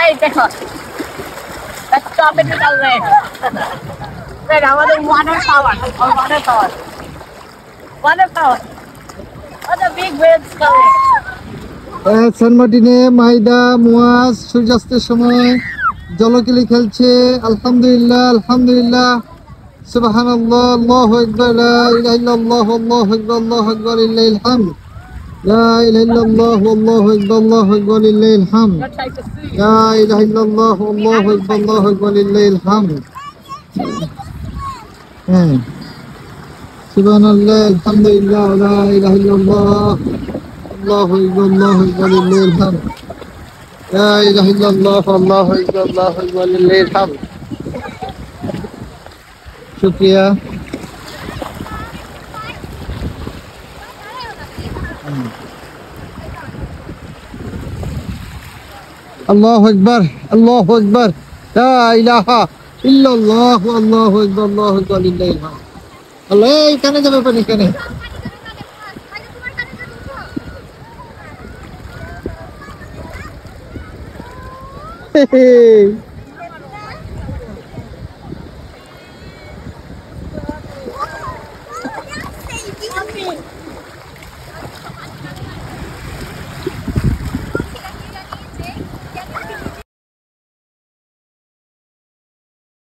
এই দেখো let's stop it with the red red আমাদের water power what a big waves coming সান মার্টিনে মাইদা মুয়াজ সূর্যাস্তের সময় জলকেলি খেলছে। আলহামদুলিল্লাহ আলহামদুলিল্লাহ সুবহানাল্লাহ আল্লাহু আকবার লা ইলাহা ইল্লাল্লাহ আল্লাহু আকবার আল্লাহু আকবার লিল্লাহিল হামদ লা ইলাহা ইল্লাল্লাহ আল্লাহু আকবার আল্লাহু আকবার লিল্লাহিল হামদ লা ইলাহা ইল্লাল্লাহ আল্লাহু আকবার আল্লাহু আকবার লিল্লাহিল হামদ। সুবহানাল্লাহ আলহামদুলিল্লাহ লা ইলাহা ইল্লাল্লাহ আল্লাহু আকবার আল্লাহু আকবার লিল্লাহিল হামদ লা ইলাহা ইল্লাল্লাহ আল্লাহু আকবার আল্লাহু আকবার লিল্লাহিল হামদ। শুকরিয়া। আল্লাহু আকবার আল্লাহু আকবার লা ইলাহা ইল্লাল্লাহ আল্লাহু আকবার আল্লাহু আকবার লিল্লাহিল হামদ। আল্লাহ এখানে যাবে পানি এখানে। Hey